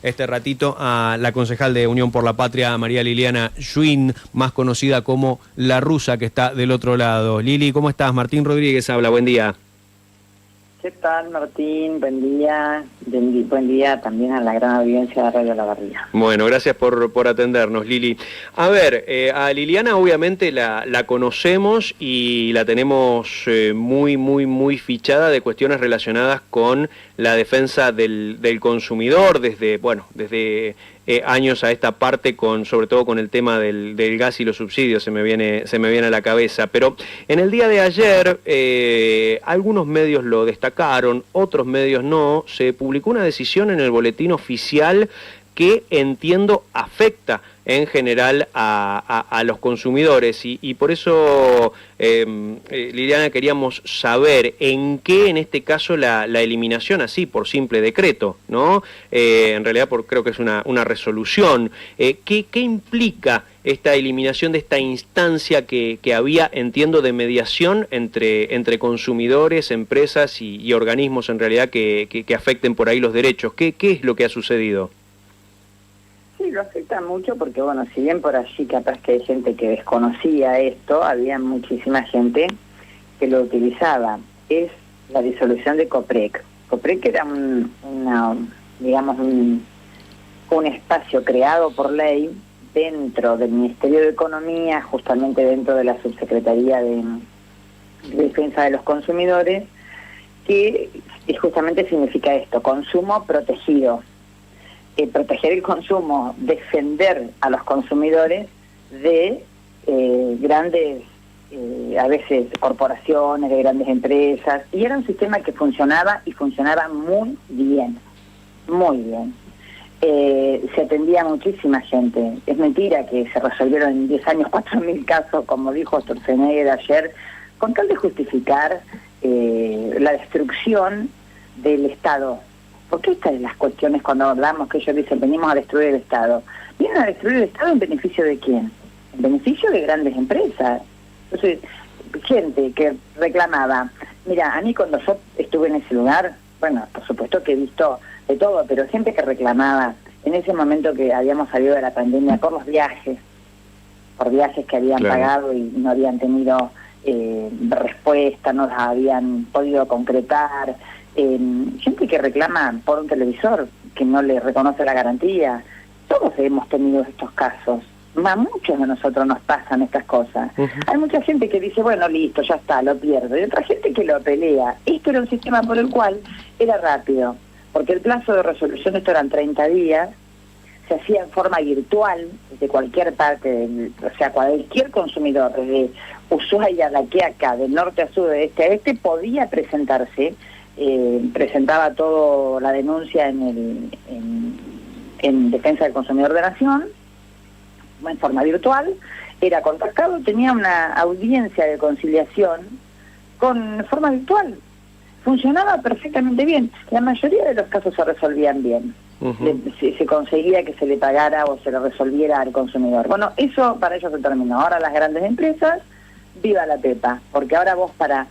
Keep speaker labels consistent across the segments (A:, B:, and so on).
A: este ratito a la concejal de Unión por la Patria, María Liliana Schwinn, más conocida como La Rusa, que está del otro lado. Lili, ¿cómo estás? Martín Rodríguez habla, buen día.
B: ¿Qué tal, Martín? Buen día. Buen día también a la gran audiencia de Radio La Barriga.
A: Bueno, gracias por atendernos, Lili. A ver, a Liliana obviamente la conocemos y la tenemos muy fichada de cuestiones relacionadas con la defensa del consumidor desde años a esta parte, sobre todo con el tema del gas y los subsidios, se me viene a la cabeza. Pero en el día de ayer, algunos medios lo destacaron, otros medios no. Se publicó una decisión en el boletín oficial que entiendo afecta en general a los consumidores y por eso, Liliana, queríamos saber en qué en este caso la eliminación así por simple decreto, ¿no? En realidad creo que es una resolución. ¿Qué implica esta eliminación de esta instancia que había, entiendo, de mediación entre consumidores, empresas y organismos en realidad que afecten por ahí los derechos? ¿Qué es lo que ha sucedido?
B: Sí, lo afecta mucho porque, bueno, si bien por allí capaz que hay gente que desconocía esto, había muchísima gente que lo utilizaba. Es la disolución de COPREC. COPREC era un espacio creado por ley dentro del Ministerio de Economía, justamente dentro de la Subsecretaría de Defensa de los Consumidores, que justamente significa esto: consumo protegido. Proteger el consumo, defender a los consumidores de grandes, a veces corporaciones, de grandes empresas, y era un sistema que funcionaba y funcionaba muy bien, muy bien. Se atendía a muchísima gente. Es mentira que se resolvieron en 10 años 4.000 casos, como dijo Sturzenegger ayer, con tal de justificar la destrucción del Estado. Porque estas son las cuestiones cuando hablamos, que ellos dicen, venimos a destruir el Estado. ¿Vienen a destruir el Estado en beneficio de quién? En beneficio de grandes empresas. Entonces, gente que reclamaba, mira, a mí cuando yo estuve en ese lugar, bueno, por supuesto que he visto de todo, pero gente que reclamaba en ese momento que habíamos salido de la pandemia por viajes que habían pagado y no habían tenido respuesta, no las habían podido concretar. Gente que reclama por un televisor que no le reconoce la garantía. Todos hemos tenido estos casos. A muchos de nosotros nos pasan estas cosas. Hay mucha gente que dice, bueno, listo, ya está, lo pierdo. Y otra gente que lo pelea. Esto era un sistema por el cual era rápido, porque el plazo de resolución, esto eran 30 días, se hacía en forma virtual, desde cualquier parte, o sea, cualquier consumidor, desde Ushuaia, de aquí a acá, del norte a sur, de este a este, podía presentarse. Presentaba todo la denuncia en Defensa del Consumidor de Nación, en forma virtual, era contactado, tenía una audiencia de conciliación con forma virtual. Funcionaba perfectamente bien. La mayoría de los casos se resolvían bien. Se conseguía que se le pagara o se le resolviera al consumidor. Bueno, eso para ellos se terminó. Ahora las grandes empresas, viva la pepa, porque ahora vos para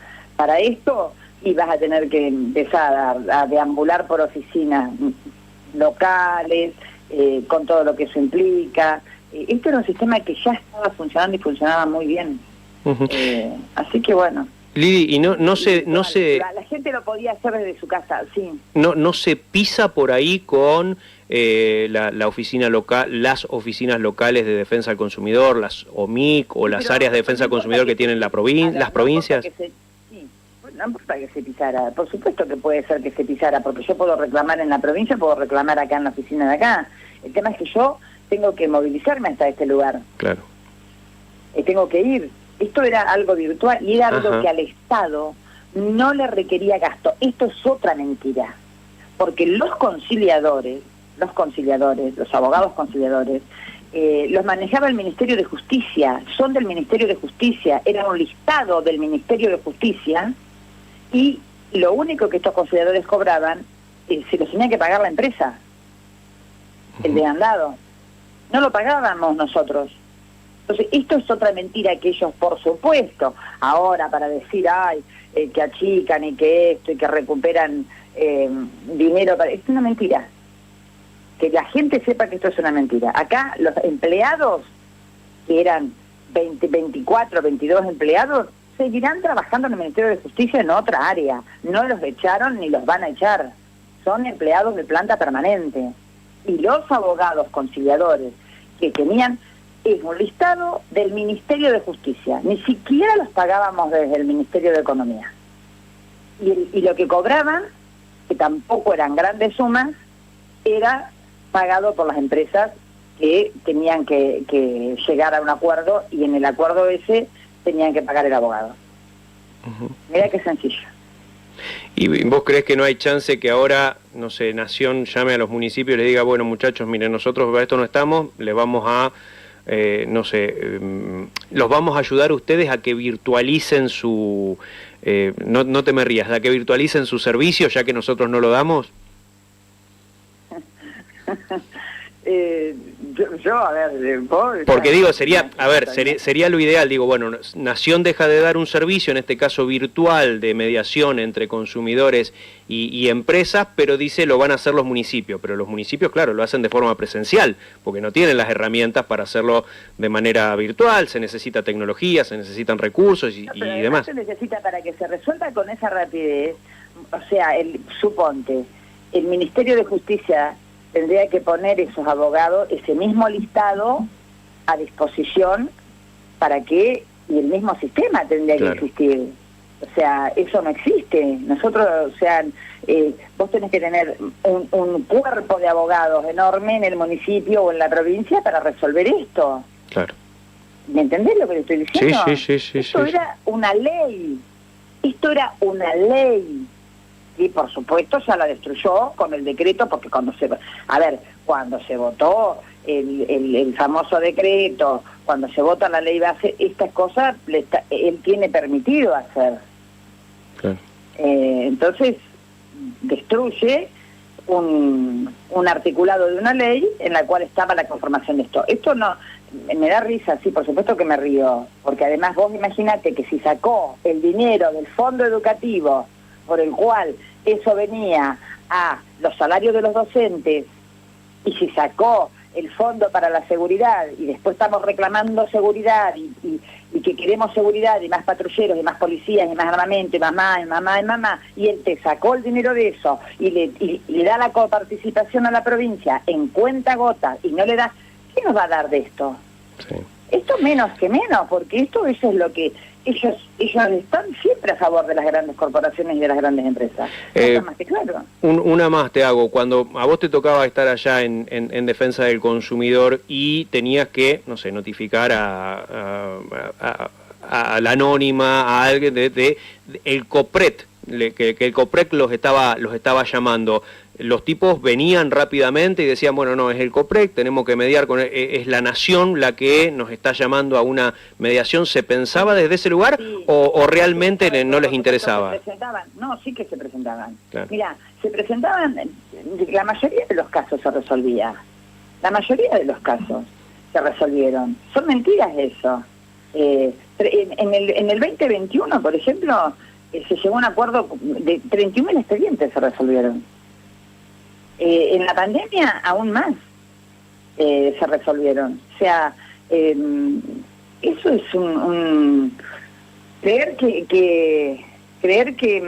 B: esto... y vas a tener que empezar a deambular por oficinas locales, con todo lo que eso implica. Esto era un sistema que ya estaba funcionando y funcionaba muy bien. Así que bueno.
A: Lili, y no se...
B: La gente lo podía hacer desde su casa, sí.
A: No se pisa por ahí con la oficina local, las oficinas locales de defensa del consumidor, las OMIC o las áreas de defensa del consumidor que tienen las provincias.
B: No importa que se pisara, por supuesto que puede ser que se pisara, porque yo puedo reclamar en la provincia, puedo reclamar acá en la oficina de acá. El tema es que yo tengo que movilizarme hasta este lugar.
A: Claro.
B: Tengo que ir. Esto era algo virtual y era algo que al Estado no le requería gasto. Esto es otra mentira, porque los conciliadores, los abogados conciliadores, los manejaba el Ministerio de Justicia, son del Ministerio de Justicia, era un listado del Ministerio de Justicia. Y lo único que estos conciliadores cobraban, se los tenía que pagar la empresa, el demandado. No lo pagábamos nosotros. Entonces, esto es otra mentira que ellos, por supuesto, ahora para decir, que achican y que esto, y que recuperan dinero, es una mentira. que la gente sepa que esto es una mentira. Acá los empleados, que eran 20, 24, 22 empleados, seguirán trabajando en el Ministerio de Justicia en otra área. No los echaron ni los van a echar. Son empleados de planta permanente. Y los abogados conciliadores que tenían es un listado del Ministerio de Justicia. Ni siquiera los pagábamos desde el Ministerio de Economía. Y lo que cobraban, que tampoco eran grandes sumas, era pagado por las empresas que tenían que llegar a un acuerdo, y en el acuerdo ese tenían que pagar el abogado. Mira qué sencillo.
A: ¿Y vos crees que no hay chance que ahora, no sé, Nación llame a los municipios y les diga, bueno muchachos, miren, nosotros para esto no estamos, le vamos a, no sé, los vamos a ayudar a ustedes a que virtualicen su, no te me rías, a que virtualicen su servicio, ya que nosotros no lo damos?
B: A ver, vos,
A: porque digo, sería, a ver, sería lo ideal, digo, bueno, Nación deja de dar un servicio, en este caso virtual, de mediación entre consumidores y empresas, pero dice lo van a hacer los municipios, pero los municipios, claro, lo hacen de forma presencial, porque no tienen las herramientas para hacerlo de manera virtual, se necesita tecnología, se necesitan recursos y demás.
B: Se necesita para que se resuelva con esa rapidez, o sea, suponte, el Ministerio de Justicia tendría que poner esos abogados, ese mismo listado a disposición para que, y el mismo sistema tendría que existir. O sea, eso no existe. Nosotros, o sea, vos tenés que tener un cuerpo de abogados enorme en el municipio o en la provincia para resolver esto.
A: Claro.
B: ¿Me entendés lo que te estoy diciendo?
A: Sí.
B: Esto era una ley. Esto era una ley. Y por supuesto ya la destruyó con el decreto, porque cuando se votó el famoso decreto, cuando se vota la ley base, estas cosas él tiene permitido hacer.
A: Claro.
B: Entonces destruye un articulado de una ley en la cual estaba la conformación de esto. Esto no me da risa, sí, por supuesto que me río, porque además vos imaginate que si sacó el dinero del fondo educativo por el cual eso venía a los salarios de los docentes, y si sacó el fondo para la seguridad, y después estamos reclamando seguridad, y que queremos seguridad, y más patrulleros, y más policías, y más armamento, y mamá, y él te sacó el dinero de eso, y le da la coparticipación a la provincia en cuenta gota, y no le da, ¿qué nos va a dar de esto?
A: Sí.
B: Esto menos que menos, porque eso es lo que ellos están siempre a favor de las grandes corporaciones y de las grandes empresas. Eso más que claro.
A: Una más te hago. Cuando a vos te tocaba estar allá en defensa del consumidor y tenías que, no sé, notificar a la anónima, a alguien de el COPRET, que el COPRET los estaba llamando. Los tipos venían rápidamente y decían, bueno, no, es el COPREC, tenemos que mediar con es la Nación la que nos está llamando a una mediación. ¿Se pensaba desde ese lugar o realmente no les interesaba?
B: Se presentaban. No, sí que se presentaban.
A: Claro.
B: Mira, se presentaban, la mayoría de los casos se resolvía. La mayoría de los casos se resolvieron. Son mentiras eso. En el 2021, por ejemplo, se llegó a un acuerdo de 31.000 expedientes se resolvieron. En la pandemia aún más se resolvieron. O sea, eso es creer que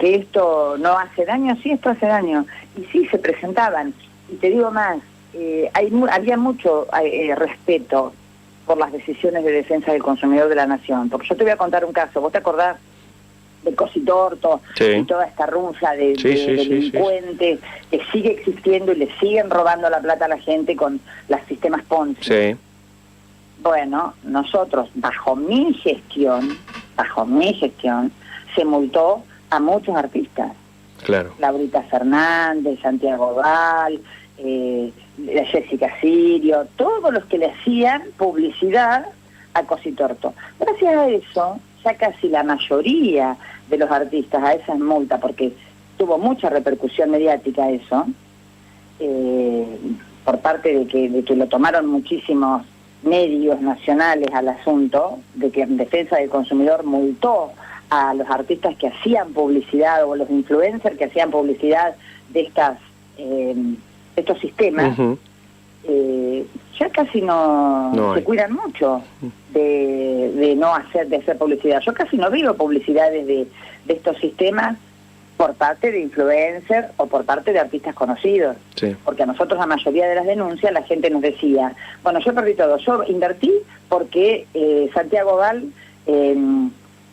B: esto no hace daño. Sí, esto hace daño. Y sí, se presentaban. Y te digo más, había mucho respeto por las decisiones de defensa del consumidor de la Nación. Porque yo te voy a contar un caso. ¿Vos te acordás del Cositorto y toda esta runza de delincuentes que sigue existiendo y le siguen robando la plata a la gente con los sistemas Ponzi?
A: Sí.
B: Bueno, nosotros, bajo mi gestión, se multó a muchos artistas.
A: Claro.
B: Laurita Fernández, Santiago Val, Jessica Sirio, todos los que le hacían publicidad a Cositorto. Gracias a eso, ya casi la mayoría de los artistas a esas multas, porque tuvo mucha repercusión mediática eso, por parte de que lo tomaron muchísimos medios nacionales al asunto, de que en defensa del consumidor multó a los artistas que hacían publicidad o los influencers que hacían publicidad de estas estos sistemas, ya casi no se cuidan mucho de hacer publicidad. Yo casi no veo publicidades de estos sistemas por parte de influencers o por parte de artistas conocidos. Sí. Porque a nosotros la mayoría de las denuncias la gente nos decía, bueno, yo perdí todo, yo invertí porque Santiago Val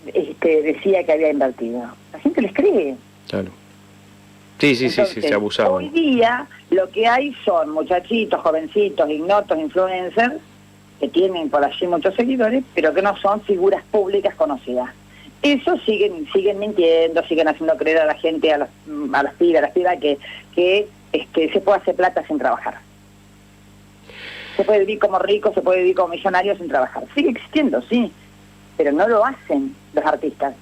B: decía que había invertido. La gente les cree.
A: Claro. Sí, entonces, se abusaba.
B: Hoy día lo que hay son muchachitos, jovencitos, ignotos, influencers, que tienen por allí muchos seguidores, pero que no son figuras públicas conocidas. Eso siguen mintiendo, siguen haciendo creer a la gente, a las pibas, que se puede hacer plata sin trabajar. Se puede vivir como rico, se puede vivir como millonario sin trabajar. Sigue existiendo, sí, pero no lo hacen los artistas.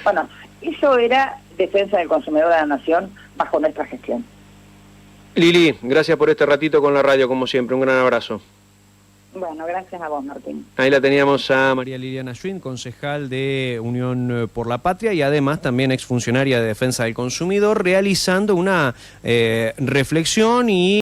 B: Bueno, eso era defensa del consumidor de la nación bajo nuestra gestión.
A: Lili, gracias por este ratito con la radio, como siempre. Un gran abrazo.
B: Bueno, gracias a vos, Martín.
A: Ahí la teníamos a María Liliana Schwinn, concejal de Unión por la Patria y además también exfuncionaria de Defensa del Consumidor, realizando una reflexión y